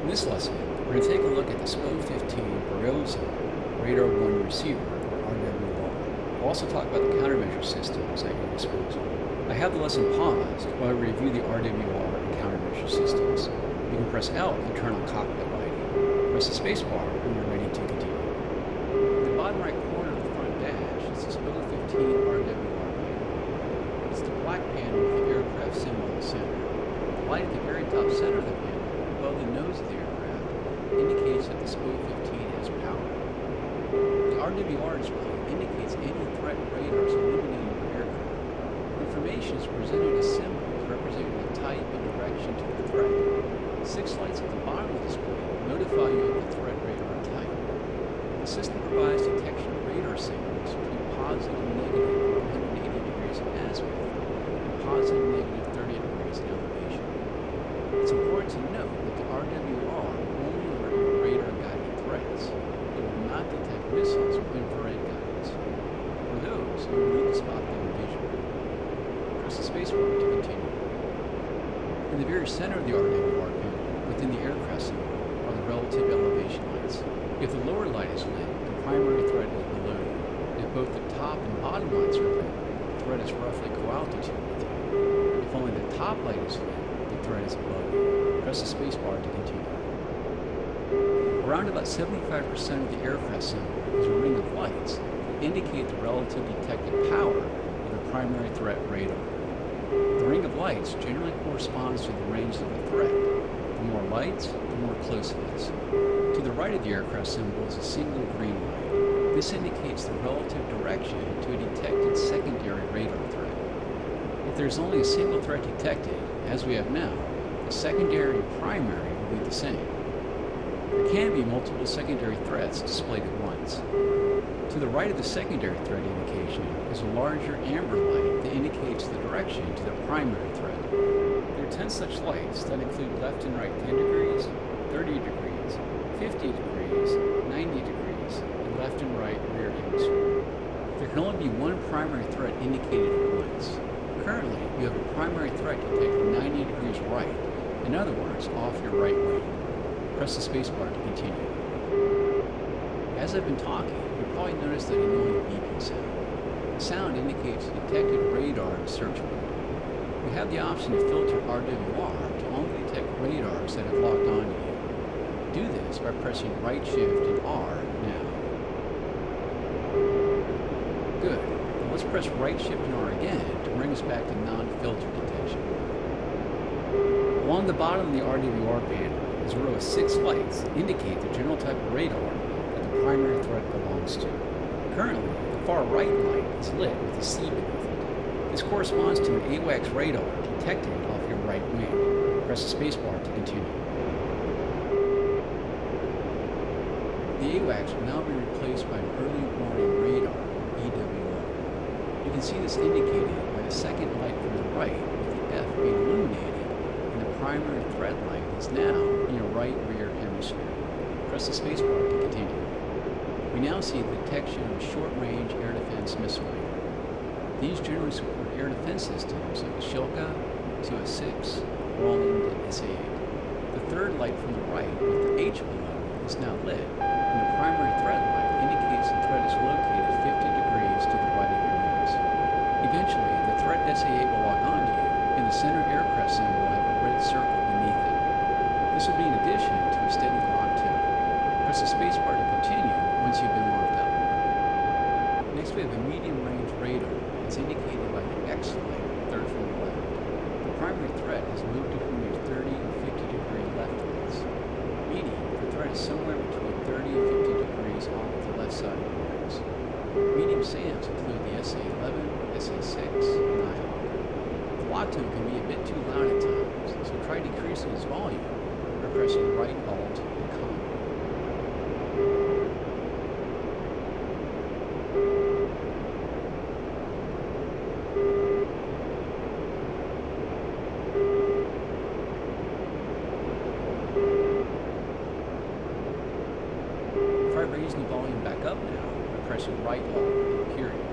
In this lesson, we're going to take a look at the Su-27 Barroso Radar 1 Receiver, or RWR. We'll also talk about the countermeasure systems at your disposal. I have the lesson paused while I review the RWR and countermeasure systems. You can press L to turn on cockpit lighting. Press the spacebar when you're ready to continue. In the bottom right corner of the front dash is the Su-27 RWR panel. It's the black panel with the aircraft symbol in the center. The light at the very top center of the panel, above the nose of the aircraft, indicates that the Su-27 has power. The RWR display indicates any threat radars illuminating your aircraft. Information is presented as symbols representing the type and direction to the threat. 6 lights at the bottom of the display notify you of the threat radar type. The system provides detection of radar signals between positive and negative 180 degrees in azimuth and positive and negative 30 degrees in elevation. It's important to note that the RWR will only alert you of radar-guided threats. It will not detect missiles with infrared guidance. For those, you will need to spot them visually. Press the spacebar to continue. In the very center of the RWR panel, within the aircraft symbol, are the relative elevation lights. If the lower light is lit, the primary threat is below you. If both the top and bottom lights are lit, the threat is roughly co-altitude with you. If only the top light is lit, the threat is above you. Press the spacebar to continue. Around about 75% of the aircraft symbol is a ring of lights that indicate the relative detected power of the primary threat radar. The ring of lights generally corresponds to the range of the threat. The more lights, the more close it is. To the right of the aircraft symbol is a single green light. This indicates the relative direction to a detected secondary radar threat. If there is only a single threat detected, as we have now, the secondary and primary will be the same. There can be multiple secondary threats displayed at once. To the right of the secondary threat indication is a larger amber light that indicates the direction to the primary threat. There are 10 such lights that include left and right 10 degrees, 30 degrees, 50 degrees, 90 degrees, and left and right rear hemisphere. There can only be one primary threat indicated at once. Currently, you have a primary threat detected 90 degrees right, in other words, off your right wing. Press the spacebar to continue. As I've been talking, you probably noticed that annoying beeping sound. The sound indicates detected radar in search mode. You have the option to filter RWR to only detect radars that have locked onto you. Do this by pressing right shift and R now. Good. Now let's press right shift and R again to bring us back to non-filter detection. Along the bottom of the RWR panel is a row of 6 lights that indicate the general type of radar that the primary threat belongs to. Currently, the far right light is lit with a C beneath it. This corresponds to an AWACS radar detected off your right wing. Press the spacebar to continue. The AWACS will now be replaced by an early warning radar, or EWR. You can see this indicated by the second light from the right with the F being illuminated, and the primary threat light is now in your right rear hemisphere. Press the spacebar to continue. We now see the detection of short-range air defense missile radar. These generally support air defense systems like the Shilka, Su-26, Roland, and SA-8. The third light from the right with the H below is now lit, and the primary threat light indicates the threat is located 50 degrees to the right of your nose. Eventually, the threat SA-8 will lock onto you, and the center aircraft symbol will have a red circle beneath it. This will be in addition to a steady lock tone. Press the spacebar to continue once you've been locked up. Next, we have a medium-range radar. It's indicated by the X light, third from the left. The primary threat has moved between your 30 and 50 degree left lights, meaning the threat is somewhere between 30 and 50 degrees off the left side of your nose. Medium SAMs include the SA-11, SA-6, and IHawk. The lock tone can be a bit too loud at times, so try decreasing its volume by pressing right Alt and Com. Try raising the volume back up now by pressing right Alt and period.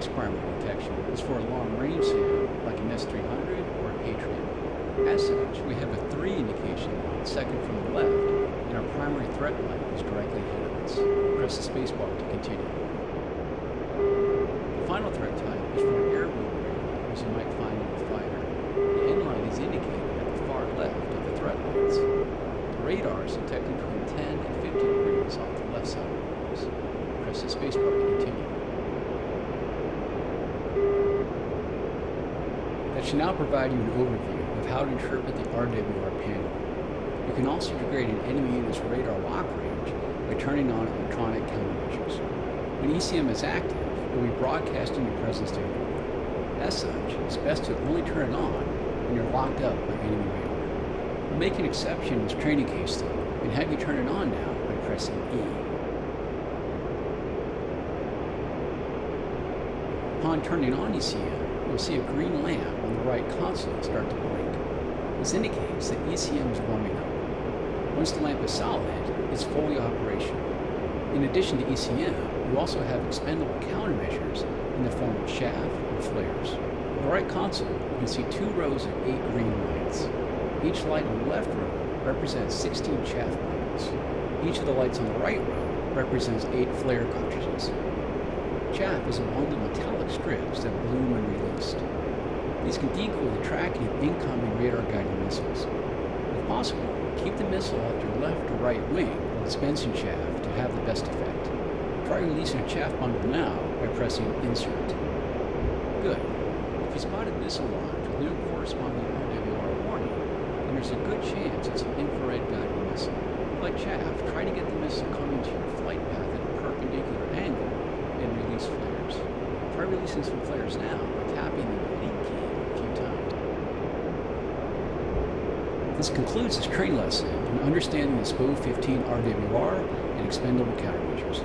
next primary detection is for a long-range SAM, like an S-300 or a Patriot. As such, we have a 3 indication line, second from the left, and our primary threat light is directly ahead of us. Press the spacebar to continue. The final threat type is for an airborne radar, as you might find in a fighter. The end light is indicated at the far left of the threat lights. The radar is detected between 10 and 50 degrees off the left side of the nose. Press the spacebar to continue. That should now provide you an overview of how to interpret the RWR panel. You can also degrade an enemy unit's radar lock range by turning on electronic countermeasures. When ECM is active, it will be broadcasting your presence to everyone. As such, it's best to only turn it on when you're locked up by enemy radar. We'll make an exception in this training case though, and have you turn it on now by pressing E. Upon turning on ECM, you'll see a green lamp on the right console start to blink. This indicates that ECM is warming up. Once the lamp is solid, it's fully operational. In addition to ECM, you also have expendable countermeasures in the form of chaff and flares. On the right console, you can see 2 rows of 8 green lights. Each light on the left row represents 16 chaff bundles. Each of the lights on the right row represents 8 flare cartridges. Chaff is a bundle of metallic strips that bloom when released. These can decoy the tracking of incoming radar-guided missiles. If possible, keep the missile off your left or right wing while dispensing chaff to have the best effect. Try releasing a chaff bundle now by pressing Insert. Good. If you spot a missile launch with no corresponding RWR warning, then there's a good chance it's an infrared-guided missile. Like chaff, try to get the missile coming to your flight path at a perpendicular angle and release flares. Try releasing some flares now by tapping the heading key a few times. This concludes this training lesson in understanding the SPO-15 RWR and expendable countermeasures.